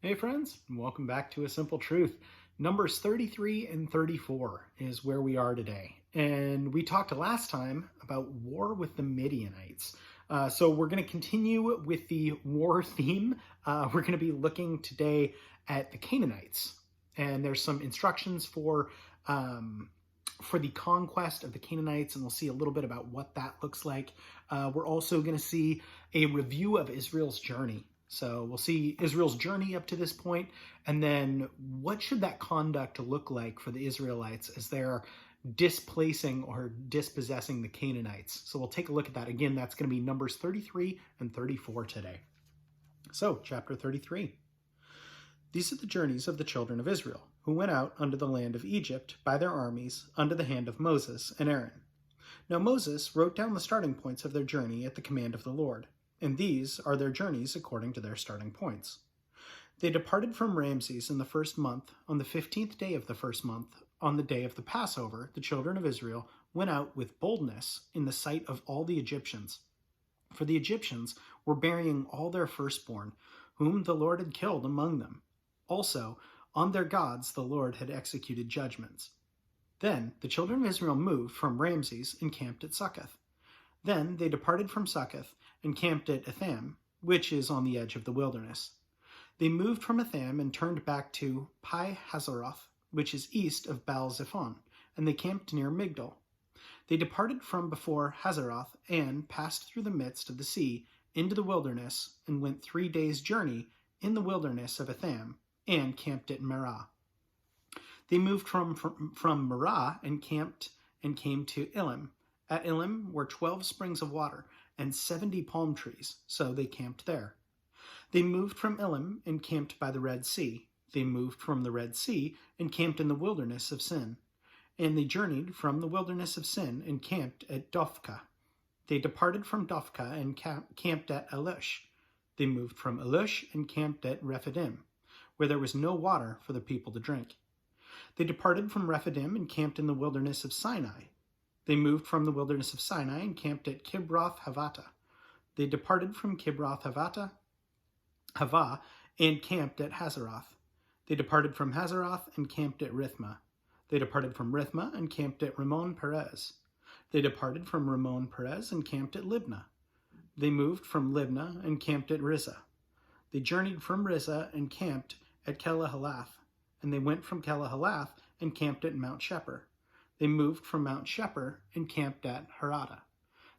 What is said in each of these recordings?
Hey friends, and welcome back to A Simple Truth. Numbers 33 and 34 is where we are today. And we talked last time about war with the Midianites. So we're going to continue with the war theme. We're going to be looking today at the Canaanites. And there's some instructions for the conquest of the Canaanites, and we'll see a little bit about what that looks like. We're also going to see a review of Israel's journey. So we'll see Israel's journey up to this point, and then what should that conduct look like for the Israelites as they're displacing or dispossessing the Canaanites. So we'll take a look at that. Again, that's going to be Numbers 33 and 34 today. So, chapter 33. These are the journeys of the children of Israel, who went out unto the land of Egypt by their armies under the hand of Moses and Aaron. Now Moses wrote down the starting points of their journey at the command of the Lord. And these are their journeys according to their starting points. They departed from Ramses in the first month, on the 15th day of the first month, on the day of the Passover. The children of Israel went out with boldness in the sight of all the Egyptians. For the Egyptians were burying all their firstborn, whom the Lord had killed among them. Also, on their gods the Lord had executed judgments. Then the children of Israel moved from Ramses and camped at Succoth. Then they departed from Succoth and camped at Etham, which is on the edge of the wilderness. They moved from Etham and turned back to Pi-Hazeroth, which is east of Baal-Zephon, and they camped near Migdol. They departed from before Hazeroth and passed through the midst of the sea into the wilderness and went 3 days' journey in the wilderness of Etham and camped at Merah. They moved from Merah and camped and came to Elim. At Elim were 12 springs of water and 70 palm trees, so they camped there. They moved from Elim and camped by the Red Sea. They moved from the Red Sea and camped in the wilderness of Sin. And they journeyed from the wilderness of Sin and camped at Dophkah. They departed from Dophkah and camped at Elush. They moved from Elush and camped at Rephidim, where there was no water for the people to drink. They departed from Rephidim and camped in the wilderness of Sinai. They moved from the wilderness of Sinai and camped at Kibroth Havata. They departed from Kibroth Hava and camped at Hazeroth. They departed from Hazeroth and camped at Rithmah. They departed from Rithmah and camped at Ramon Perez. They departed from Ramon Perez and camped at Libnah. They moved from Libnah and camped at Rizah. They journeyed from Rizah and camped at Kelahalath. And they went from Kelahalath and camped at Mount Shepher. They moved from Mount Shepher and camped at Harada.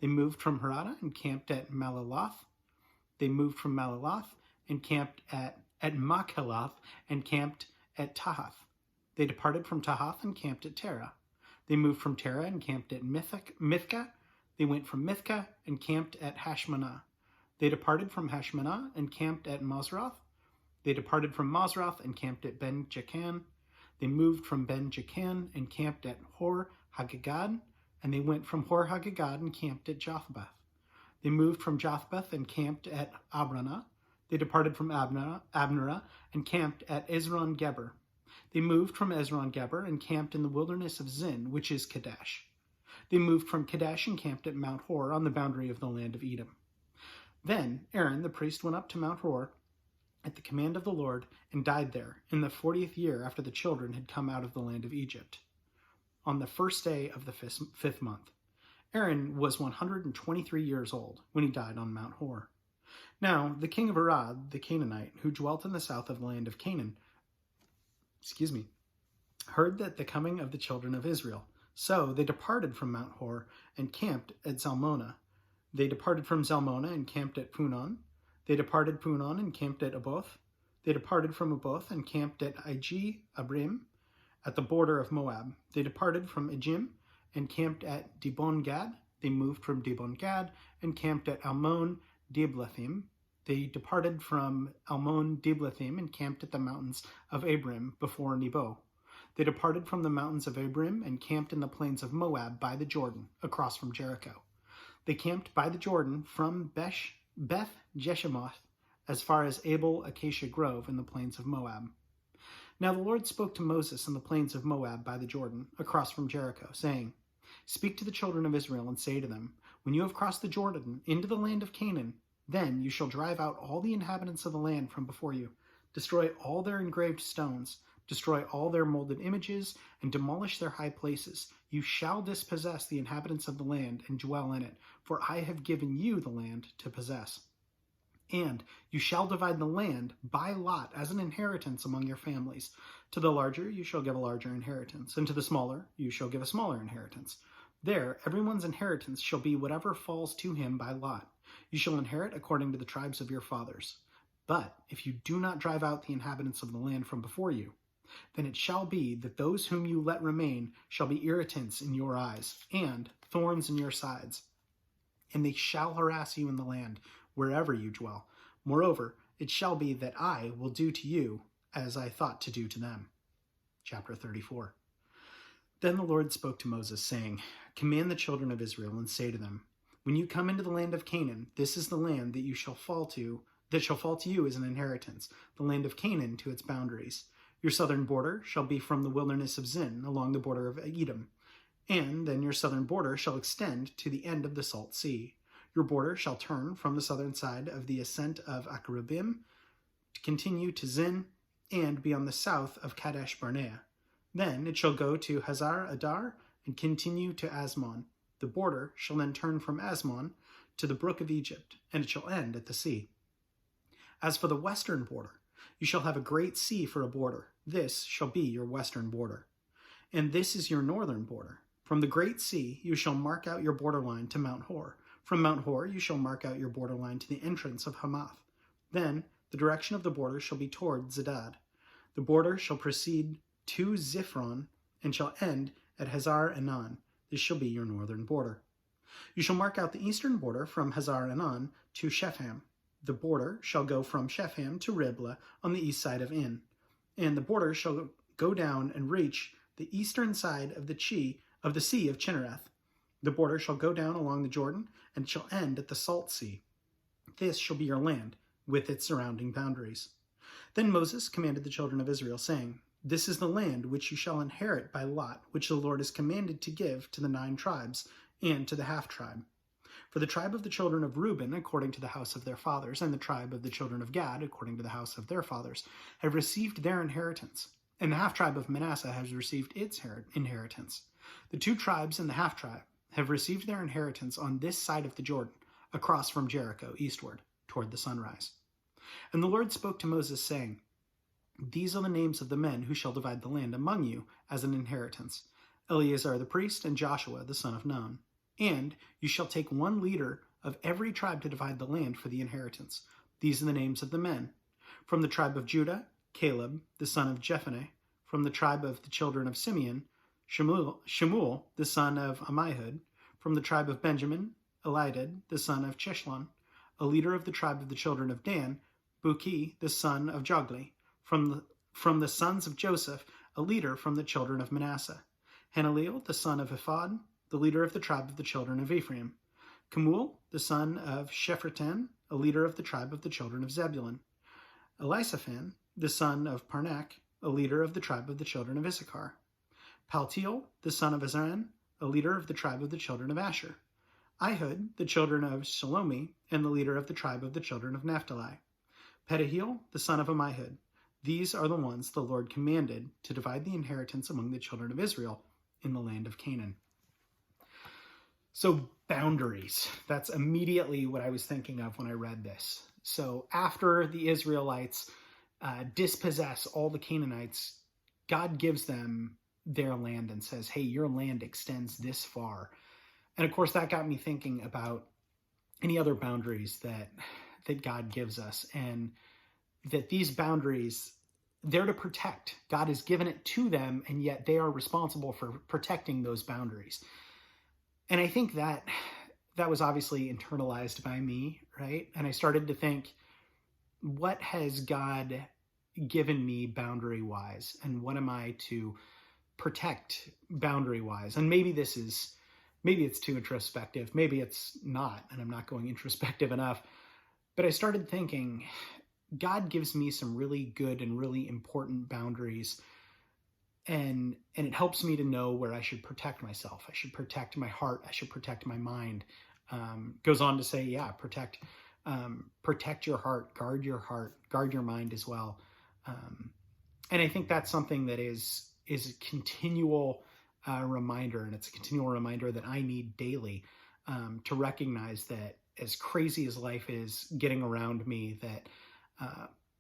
They moved from Harada and camped at Malaloth. They moved from Malaloth and camped at Machalath and camped at Tahath. They departed from Tahath and camped at Terah. They moved from Terah and camped at Mithkah. They went from Mithkah and camped at Hashmanah. They departed from Hashmanah and camped at Mazroth. They departed from Mazroth and camped at Ben-Jacan. They moved from Ben-Jacan and camped at Hor-Haggad, and they went from Hor-Haggad and camped at Jothbeth. They moved from Jothbeth and camped at Abranah. They departed from Abnerah and camped at Ezron-Geber. They moved from Ezron-Geber and camped in the wilderness of Zin, which is Kadesh. They moved from Kadesh and camped at Mount Hor on the boundary of the land of Edom. Then Aaron the priest went up to Mount Hor at the command of the Lord, and died there in the 40th year after the children had come out of the land of Egypt, on the first day of the fifth month. Aaron was 123 years old when he died on Mount Hor. Now the king of Arad, the Canaanite, who dwelt in the south of the land of Canaan, heard that the coming of the children of Israel. So they departed from Mount Hor and camped at Zalmonah. They departed from Zalmonah and camped at Punon. They departed Punon and camped at Oboth. They departed from Oboth and camped at Iji-Abrim, at the border of Moab. They departed from Ijim and camped at Dibon-Gad. They moved from Dibon-Gad and camped at Almon-Diblathim. They departed from Almon-Diblathim and camped at the mountains of Abrim before Nebo. They departed from the mountains of Abrim and camped in the plains of Moab by the Jordan, across from Jericho. They camped by the Jordan from Beth Jeshemoth as far as Abel Acacia Grove in the plains of Moab. Now the Lord spoke to Moses in the plains of Moab by the Jordan, across from Jericho, saying, Speak to the children of Israel and say to them, When you have crossed the Jordan into the land of Canaan, then you shall drive out all the inhabitants of the land from before you, Destroy all their engraved stones, destroy all their molded images, and demolish their high places. You shall dispossess the inhabitants of the land and dwell in it, for I have given you the land to possess. And you shall divide the land by lot as an inheritance among your families. To the larger you shall give a larger inheritance, and to the smaller you shall give a smaller inheritance. There everyone's inheritance shall be whatever falls to him by lot. You shall inherit according to the tribes of your fathers. But if you do not drive out the inhabitants of the land from before you, then it shall be that those whom you let remain shall be irritants in your eyes, and thorns in your sides. And they shall harass you in the land, wherever you dwell. Moreover, it shall be that I will do to you as I thought to do to them. Chapter 34. Then the Lord spoke to Moses, saying, Command the children of Israel, and say to them, When you come into the land of Canaan, this is the land that shall fall to you as an inheritance, the land of Canaan to its boundaries. Your southern border shall be from the wilderness of Zin, along the border of Edom, and then your southern border shall extend to the end of the Salt Sea. Your border shall turn from the southern side of the ascent of Akrabim, to continue to Zin, and be on the south of Kadesh Barnea. Then it shall go to Hazar Adar, and continue to Asmon. The border shall then turn from Asmon to the brook of Egypt, and it shall end at the sea. As for the western border, you shall have a great sea for a border. This shall be your western border. And this is your northern border. From the great sea you shall mark out your borderline to Mount Hor. From Mount Hor you shall mark out your borderline to the entrance of Hamath. Then the direction of the border shall be toward Zedad. The border shall proceed to Ziphron, and shall end at Hazar Enan. This shall be your northern border. You shall mark out the eastern border from Hazar Enan to Shepham. The border shall go from Shepham to Riblah on the east side of In. And the border shall go down and reach the eastern side of the Sea of Chinnereth. The border shall go down along the Jordan, and shall end at the Salt Sea. This shall be your land, with its surrounding boundaries. Then Moses commanded the children of Israel, saying, This is the land which you shall inherit by lot, which the Lord has commanded to give to the 9 tribes, and to the half-tribe. For the tribe of the children of Reuben, according to the house of their fathers, and the tribe of the children of Gad, according to the house of their fathers, have received their inheritance, and the half-tribe of Manasseh has received its inheritance. The 2 tribes and the half-tribe have received their inheritance on this side of the Jordan, across from Jericho, eastward, toward the sunrise. And the Lord spoke to Moses, saying, These are the names of the men who shall divide the land among you as an inheritance: Eleazar the priest, and Joshua the son of Nun. And you shall take 1 leader of every tribe to divide the land for the inheritance. These are the names of the men. From the tribe of Judah, Caleb the son of Jephunneh. From the tribe of the children of Simeon, Shemuel the son of Ammihud. From the tribe of Benjamin, Elidad the son of Chishlon. A leader of the tribe of the children of Dan, Buki the son of Jogli. From the sons of Joseph, a leader from the children of Manasseh, Hananiel the son of Ephod, the leader of the tribe of the children of Ephraim, Kemuel the son of Shephertan, a leader of the tribe of the children of Zebulun, Elisaphan the son of Parnak, a leader of the tribe of the children of Issachar, Paltiel the son of Azran, a leader of the tribe of the children of Asher, Ihud the children of Shalomi, and the leader of the tribe of the children of Naphtali, Pedahil the son of Ammihud. These are the ones the Lord commanded to divide the inheritance among the children of Israel in the land of Canaan. So boundaries, that's immediately what I was thinking of when I read this. So after the Israelites dispossess all the Canaanites, God gives them their land and says, hey, your land extends this far. And of course, that got me thinking about any other boundaries that God gives us, and that these boundaries, they're to protect. God has given it to them, and yet they are responsible for protecting those boundaries. And I think that was obviously internalized by me, right? And I started to think, what has God given me boundary-wise, and what am I to protect boundary-wise? And maybe it's too introspective, maybe it's not, and I'm not going introspective enough. But I started thinking, God gives me some really good and really important boundaries, and it helps me to know where I should protect myself. I should protect my heart. I should protect my mind. Goes on to say, protect your heart, guard your mind as well. And I think that's something that is a continual reminder, and it's a continual reminder that I need daily, to recognize that as crazy as life is getting around me, that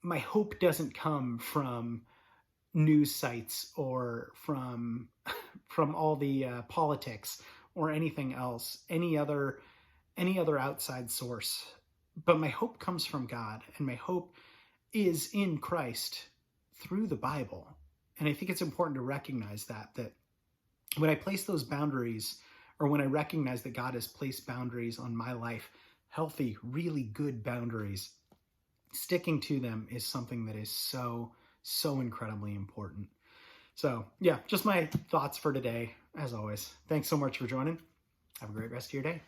my hope doesn't come from news sites or from all the politics or anything else, any other outside source. But my hope comes from God, and my hope is in Christ through the Bible. And I think it's important to recognize that when I place those boundaries, or when I recognize that God has placed boundaries on my life, healthy, really good boundaries, sticking to them is something that is so incredibly important. So yeah, just my thoughts for today. As always, thanks so much for joining. Have a great rest of your day.